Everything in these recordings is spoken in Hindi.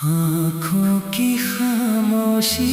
आँखों की खामोशी।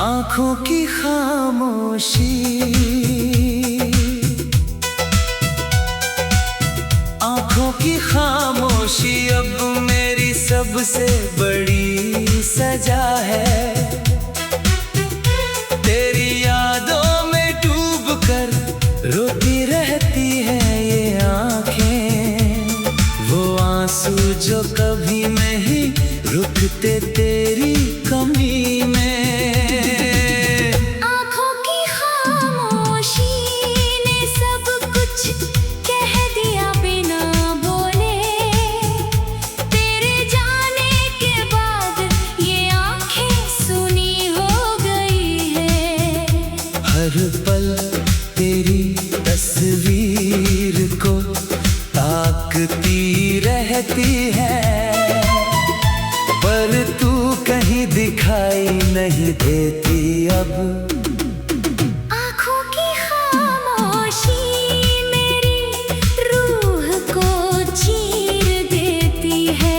आँखों की खामोशी, आँखों की खामोशी अब मेरी सबसे बड़ी सजा है। तेरी यादों में डूब कर रोती रहती है ये आँखें, वो आंसू जो कभी नहीं रुकते तेरी कमी में। हर पल तेरी तस्वीर को ताकती रहती है, पर तू कहीं दिखाई नहीं देती अब। आँखों की खामोशी मेरी रूह को चीर देती है।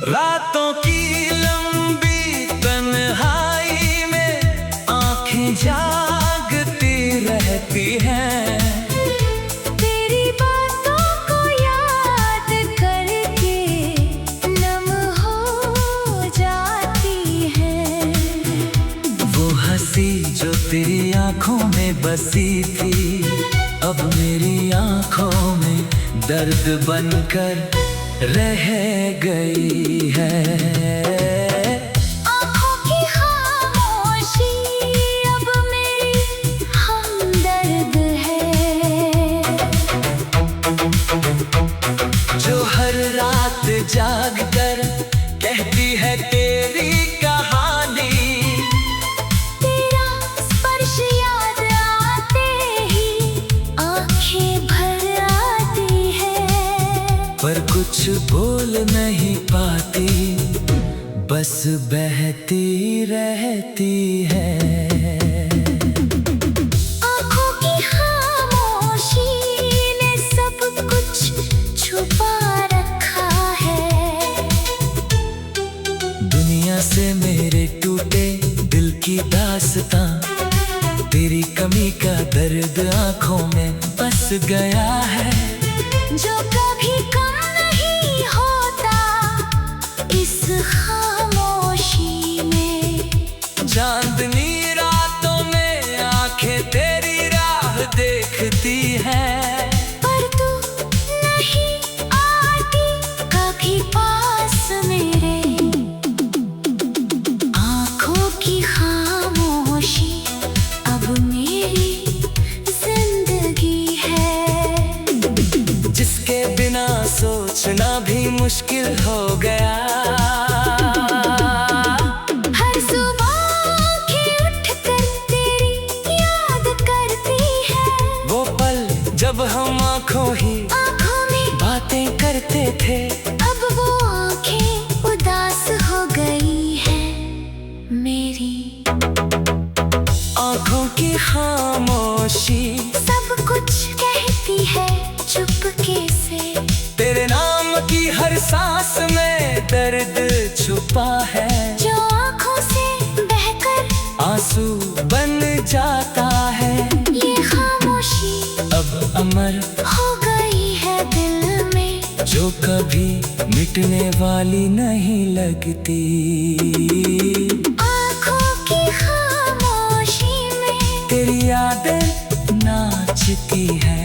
रातों की लंबी तन्हाई में आँखें जागती रहती हैं, तेरी बातों को याद करके नम हो जाती है। वो हंसी जो तेरी आँखों में बसी थी अब मेरी आँखों में दर्द बनकर रह गई है। आँखों की खामोशी अब मेरी हमदर्द है, जो हर रात जाग कर कहती है तेरी कहानी। तेरा स्पर्श याद आते ही आँखें भर आती है, पर कुछ बोल नहीं पाती, बस बहती रहती है। आँखों की खामोशी ने सब कुछ छुपा रखा है। दुनिया से मेरे टूटे दिल की दास्तां, तेरी कमी का दर्द आँखों में बस गया है। जो कभी कम नहीं होता इस खामोशी में, चांदनी रातों में आंखें तेरी राह देखती है, पर तू नहीं आती कभी पास मेरे। आँखों की खामोशी अब मेरी जिंदगी है, जिसके बिना सोचना भी मुश्किल हो गया। हर सुबह आँखें उठकर तेरी याद करती है, वो पल जब हम आँखों में बातें करते थे। अब वो आँखें उदास हो गई है मेरी। आँखों की खामोशी सब कुछ कहती है चुपके से, तेरे नाम की हर सांस में दर्द छुपा है, जो आँखों से बहकर आंसू बन जाता है। ये खामोशी अब अमर हो गई है दिल में, जो कभी मिटने वाली नहीं लगती। आँखों की खामोशी में तेरी यादें नाचती है,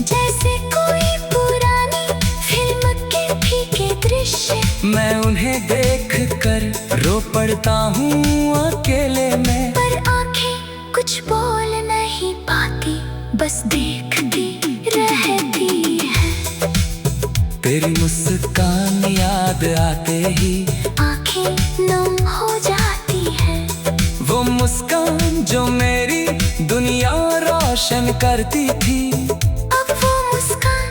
जैसे कोई पुरानी मैं उन्हें देख कर रो पड़ता हूँ अकेले में। पर आंखें कुछ बोल नहीं पाती, बस देखती रहती है। तेरी मुस्कान याद आते ही आंखें नम हो जाती है। वो मुस्कान जो मेरी दुनिया रोशन करती थी, अब वो मुस्कान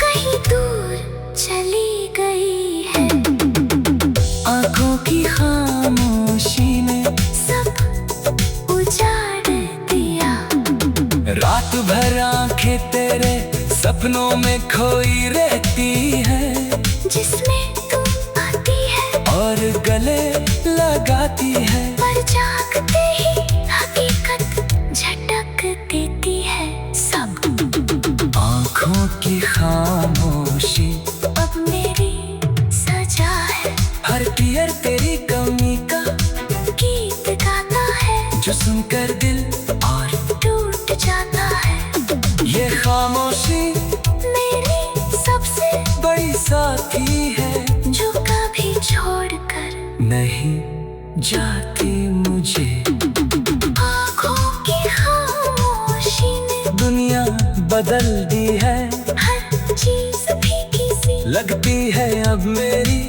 कहीं दूर चली गई है। आंखों की खामोशी ने सब उजाड़ दिया। रात भर आंखें तेरे सपनों में खोई रहती है, जिसमें तू आती है और गले लगाती है। पर जागते ही हकीकत झटक देती है। सब आंखों की खामोशी अब मेरी सजा है। हर टीयर तेरी कमी का गीत गाता है, जो सुनकर दिल और टूट जाता है। ये खामोशी मेरी सबसे बड़ी साथी है, जो कभी छोड़कर नहीं जाती मुझे। आँखों की खामोशी ने दुनिया बदल दी है, हर चीज फीकी सी लगती है अब मेरी।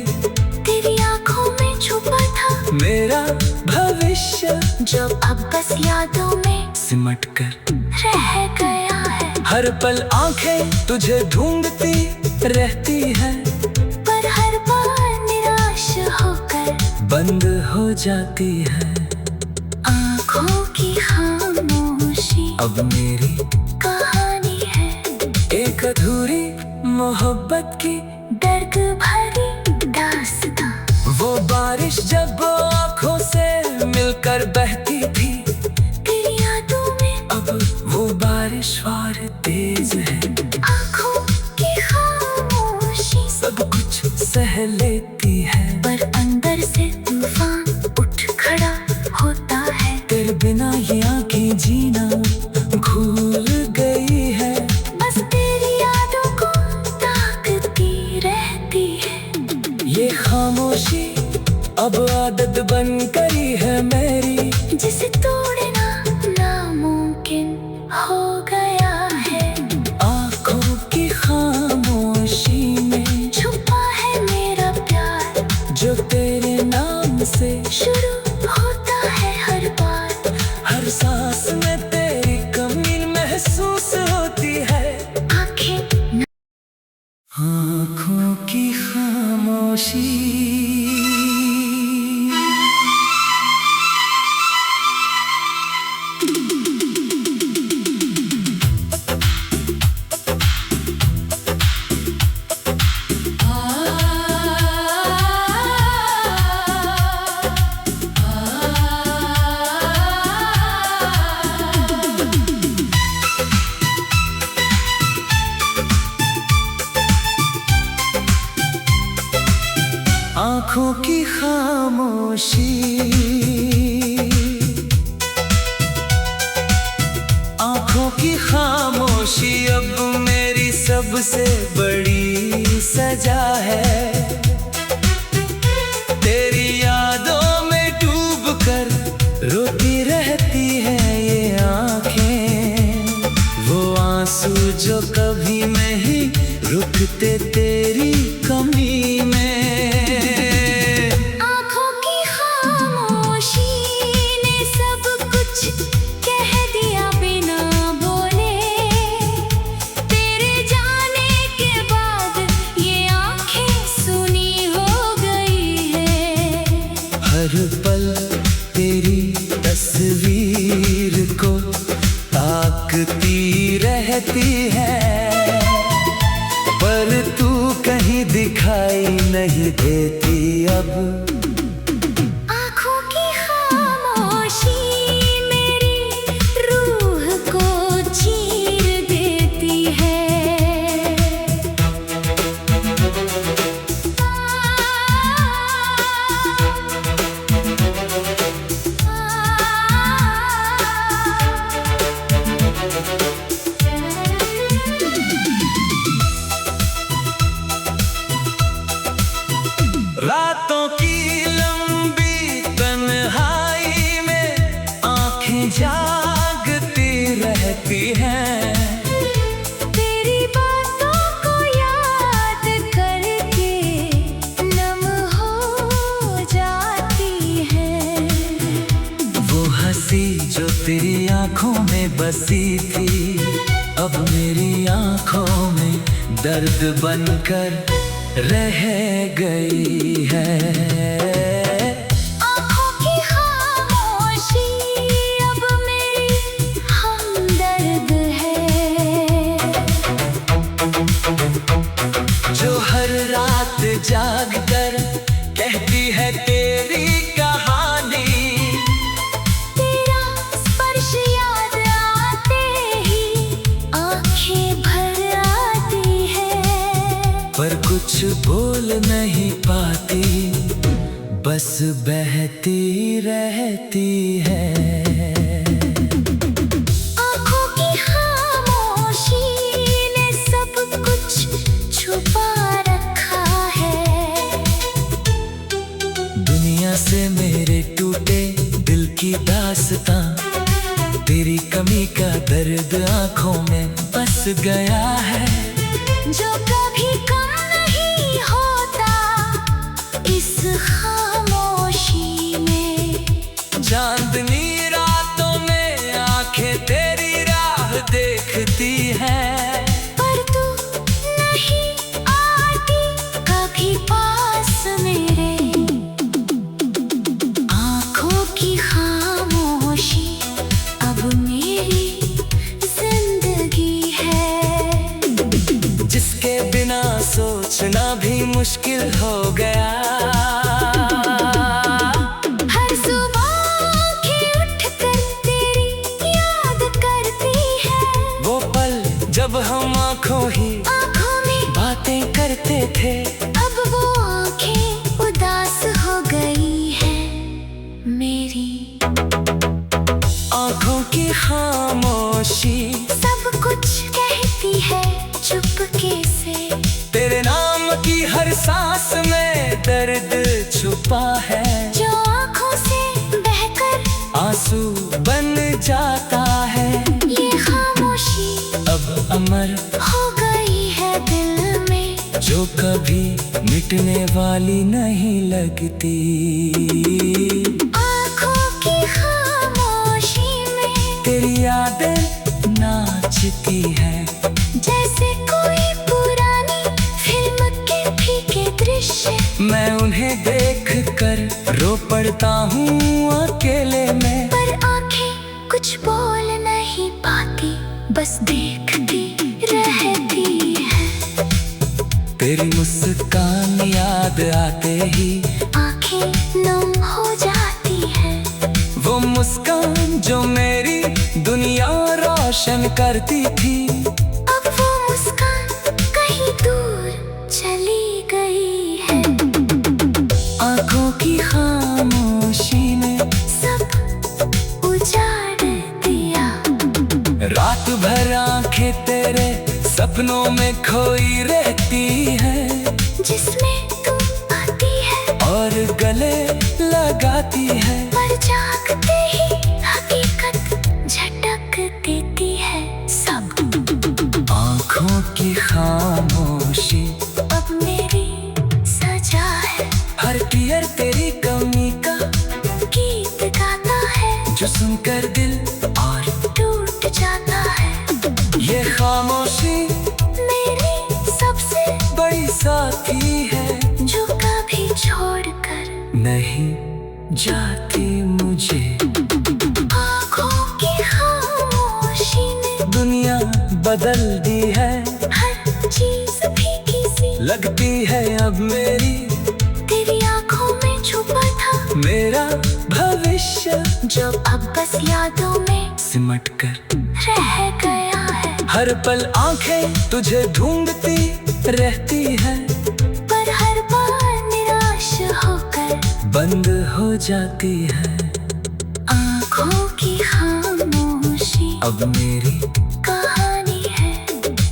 तेरी आँखों में छुपा था मेरा भविष्य जो अब बस यादों में सिमट कर रह गया है। हर पल आंखें तुझे ढूंढती रहती है, पर हर बार निराश होकर बंद हो जाती है। आँखों की खामोशी अब मेरी कहानी है, एक अधूरी मोहब्बत की दर्द भरी दास्तां। वो बारिश जब आंखों से मिलकर बहती थी, तेरी यादों में अब वो बारिश और तेज है। आँखों की खामोशी सब कुछ सह लेती है, पर अंदर से तूफान उठ खड़ा होता है। तेरे बिना ये आंखें जीना भूल गई है। बस तेरी यादों को ताकती रहती है। ये खामोशी अब आदत बन गई है मेरी, जिसे तोड़ना नामुमकिन हो गया है। आंखों की खामोशी में छुपा है मेरा प्यार, जो तेरे नाम से शुरू होता है हर बार। हर सांस में तेरी कमी महसूस होती है। आंखें आंखों की खामोशी आंखों की खामोशी, आंखों की खामोशी अब मेरी सबसे बड़ी सजा है। तेरी यादों में डूब कर रोती रहती है ये आंखें, वो आंसू जो कभी नहीं रुकते तेरी कमी में। आँखों की खामोशी ने सब कुछ कह दिया बिना बोले। तेरे जाने के बाद ये आँखें सुनी हो गई है। हर पल तेरी तस्वीर को ताकती रहती है, पर तू कहीं दिखाई नहीं देती अब। आँखों की खामोशी मेरी रूह को चीर देती है। रातों की लंबी तन्हाई में आंखें जागती रहती हैं, तेरी बातों को याद करके नम हो जाती है। वो हंसी जो तेरी आंखों में बसी थी, अब मेरी आंखों में दर्द बनकर रह गई है। आँखों की खामोशी अब मेरी हमदर्द है, जो हर रात जाग कर कहती है तेरी कहानी, तेरा स्पर्श याद आते ही आँखें भर आती है। पर कुछ बोल नहीं पाती, बस बहती रहती है। आँखों की खामोशी ने सब कुछ छुपा रखा है। दुनिया से मेरे टूटे दिल की दास्तां, तेरी कमी का दर्द आंखों में बस गया है। जो कभी कम नहीं होता इस खामोशी में, चांदनी रातों में आंखें तेरी राह देखती हैं, पर तू नहीं आती कभी पास मेरे। आँखों की खामोशी अब मेरी जिंदगी है, जिसके बिना सोचना भी मुश्किल हो गया। हर सुबह आँखें उठकर तेरी याद करती है। वो पल जब हम आंखों में बातें करते थे, अब वो आँखें उदास हो गई है मेरी। आंखों की खामोशी सब कुछ कहती है चुपके से, तेरे नाम की हर सांस में दर्द छुपा है। जो आँखों से बहकर आंसू बन जाता है, ये खामोशी अब अमर हो गई है दिल में, जो कभी मिटने वाली नहीं लगती। आँखों की खामोशी में तेरी यादें नाचती है, जैसे कोई पुरानी फिल्म के फीके दृश्य। मैं उन्हें देख कर रो पड़ता हूँ अकेले में। पर आँखें कुछ बोल नहीं पाती, बस देखती रहती है। तेरी मुस्कान याद आते ही आँखें नम हो जाती है, वो मुस्कान जो मेरी दुनिया रोशन करती थी, अब वो मुस्कान कहीं दूर चली गई है। आंखों की खामोशी ने सब उजाड़ दिया, रात भर आंखें तेरे सपनों में खोई रहती है, जिसमें तू आती है और गले लगाती है। पर जागते ही हकीकत झटक देती है सब। आंखों की खामोशी अब मेरी सजा है, हर टीयर तेरी कमी का गीत गाता है, जो सुनकर दिल और टूट जाता है। ये खामोशी मेरी सबसे बड़ी साथी है, जो कभी छोड़कर नहीं जाती मुझे। आँखों की खामोशी ने दुनिया बदल दी है, हर चीज फीकी सी लगती है अब मेरी। तेरी आँखों में छुपा था मेरा भविष्य जो अब बस यादों में सिमट कर रह गया है। हर पल आंखें तुझे ढूंढती रहती है, पर हर बार निराश होकर बंद हो जाती है। आँखों की खामोशी अब मेरी कहानी है,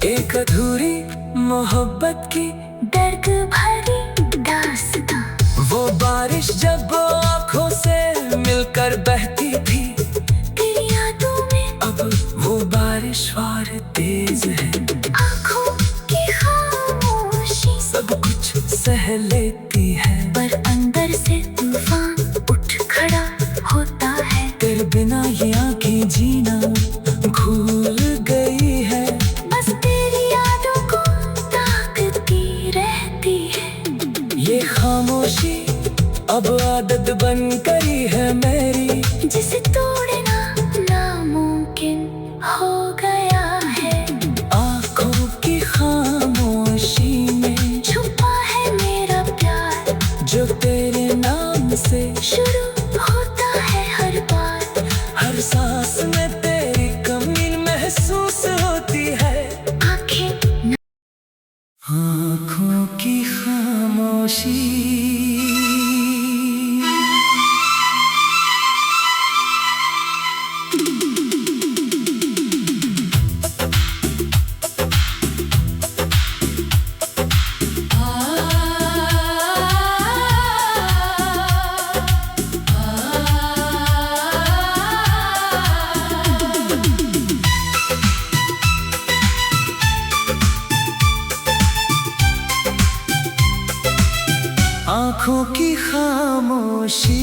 एक अधूरी मोहब्बत की दर्द भरी दास्तां। बारिश जब आंखों से मिलकर बहती थी, तेरी यादों में अब वो बारिश और तेज है। आँखों की खामोशी सब कुछ सह लेती है, पर अंदर से तूफान उठ खड़ा होता है। तेरे बिना ये आंखें जीना भूल गई है। बस तेरी यादों को ताकती रहती है। ये खामोशी अब आदत बन गई है मेरी, जिसे तोड़ना नामुमकिन हो गया है। आंखों की खामोशी में छुपा है मेरा प्यार, जो तेरे नाम से शुरू होता है हर बार। हर सांस में तेरी कमी महसूस होती है। आँखें आँखों की खामोशी। आँखों की खामोशी,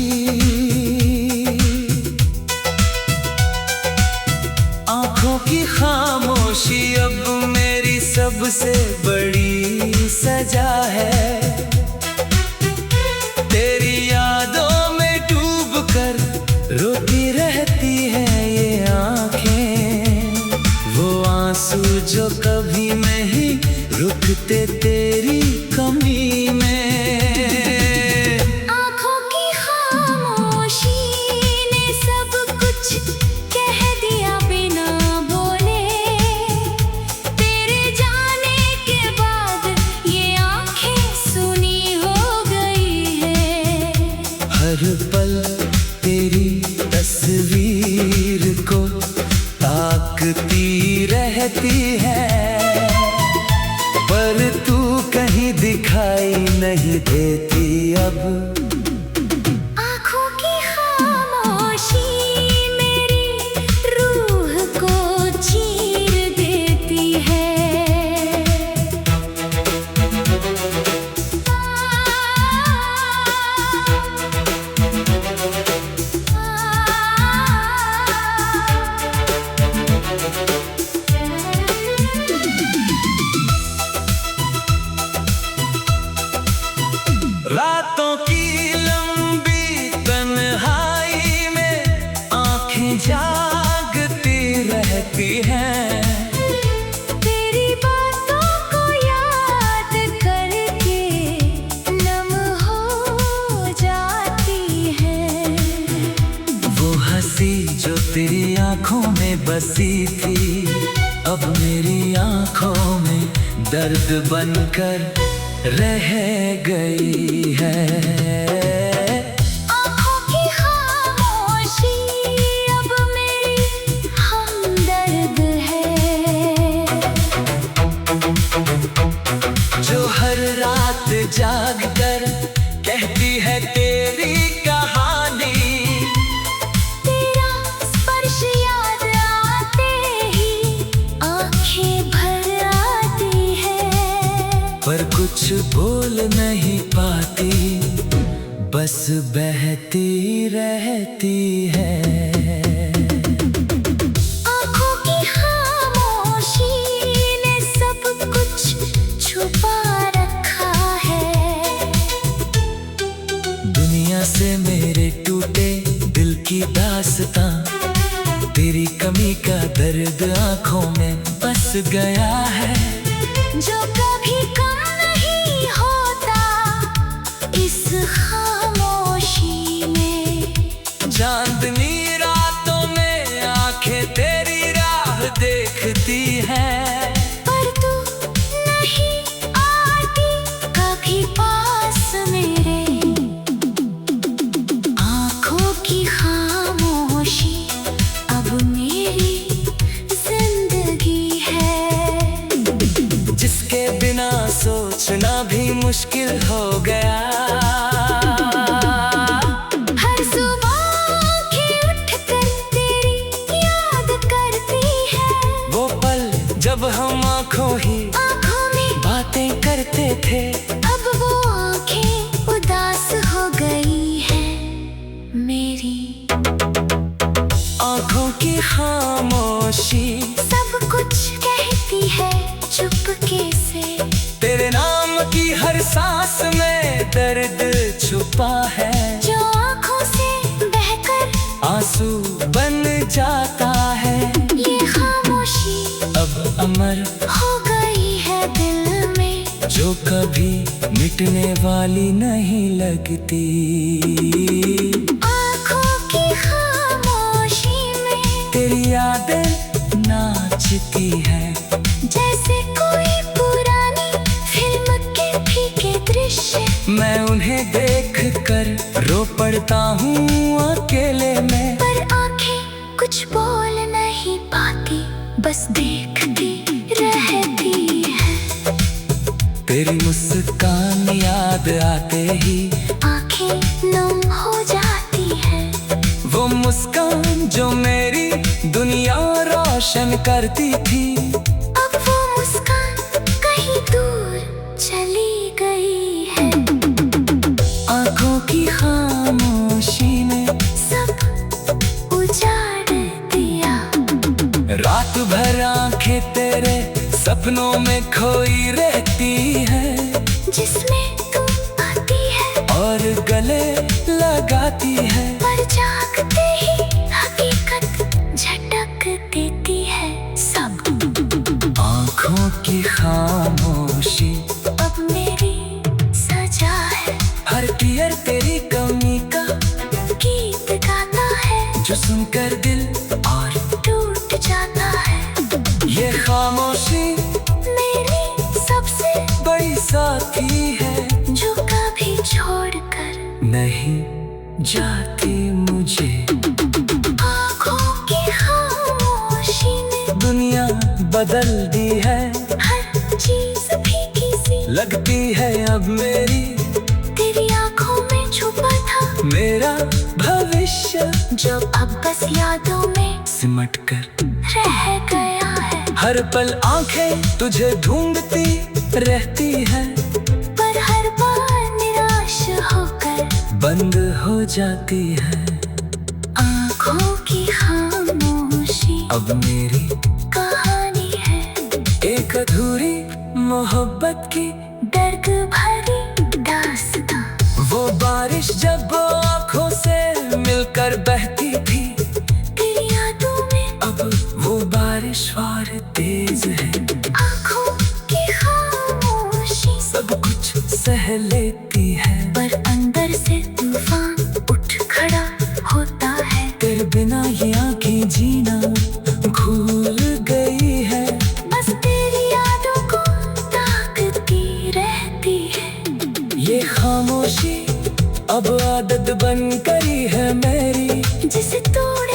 आँखों की खामोशी अब मेरी सबसे बड़ी सजा है। तेरी यादों में डूब कर रोती रहती है ये आँखें, वो आंसू जो कभी नहीं रुकते तेरी कमी में। हर पल तेरी तस्वीर को ताकती रहती है, पर तू कहीं दिखाई नहीं देती अब। आँखों की खामोशी मेरी रूह को चीर देती है। रातों की लंबी तन्हाई में आंखें जागती रहती हैं, तेरी बातों को याद करके नम हो जाती है। वो हंसी जो तेरी आंखों में बसी थी, अब मेरी आंखों में दर्द बनकर रह गई है। आँखों की खामोशी अब मेरी हमदर्द है, जो हर रात जाग कर कहती है तेरी कहानी। तेरा स्पर्श याद आते ही आँखें भर आती है, पर कुछ बोल नहीं पाती, बस बहती रहती है। आँखों की खामोशी ने सब कुछ छुपा रखा है। दुनिया से मेरे टूटे दिल की दास्तां, तेरी कमी का दर्द आंखों में बस गया है। जो कभी कम नहीं होता इस खामोशी में। चांदनी रातों में आंखें तेरी राह देखती हैं, पर तू नहीं आती कभी पास मेरे। आँखों की खामोशी अब मेरी जिंदगी है, जिसके बिना सोचना भी मुश्किल हो गया। करते थे। अब वो आंखें उदास हो गई है मेरी। आंखों की खामोशी सब कुछ कहती है चुपके से। तेरे नाम की हर सांस में दर्द छुपा है, जो आंखों से बहकर आंसू बन जाता है। ये खामोशी अब अमर हो गई है दिल में, जो कभी मिटने वाली नहीं लगती। आंखों की खामोशी में तेरी यादें नाचती है, जैसे कोई पुरानी फिल्म के फीके दृश्य। मैं उन्हें देख कर रो पड़ता हूँ अकेले में। पर आंखें कुछ बोल नहीं पाती, बस देखती रहती है। तेरी मुस्कान याद आते ही आंखें नम हो जाती है। वो मुस्कान जो मेरी दुनिया रोशन करती थी। अब वो मुस्कान कहीं दूर चली गई है। आंखों की खामोशी ने सब उजाड़ दिया। रात भर आंखें तेरे सपनों में खोई रहती है, जिसमें तू आती है और गले लगाती है। पर जागते ही हकीकत झटक देती है सब। आंखों की खामोशी अब मेरी सजा है। हर टीयर तेरी कमी का गीत गाता है, जो सुनकर दिल और टूट जाता है। ये खामोशी मेरी सबसे बड़ी साथी है, जो कभी छोड़कर नहीं जाती मुझे। आंखों की खामोशी ने दुनिया बदल दी है, हर चीज फीकी सी लगती है अब मेरी। तेरी आंखों में छुपा था मेरा भविष्य जो अब बस यादों में सिमट कर रह गया है। हर पल आंखें तुझे ढूंढती रहती है, पर हर बार निराश होकर बंद हो जाती है। आंखों की खामोशी अब मेरी कहानी है, एक अधूरी मोहब्बत की दर्द भरी दास्तां। वो बारिश जब आंखों से मिलकर बहती थी, तेरी यादों में अब वो बारिश और तेज है। आंखों की खामोशी सब कुछ सह लेती है, पर अंदर से तूफान उठ खड़ा होता है। तेरे बिना ये आंखें जीना भूल गई है। बस तेरी यादों को ताकती रहती है। ये खामोशी अब आदत बन गई है मेरी, जिसे तोड़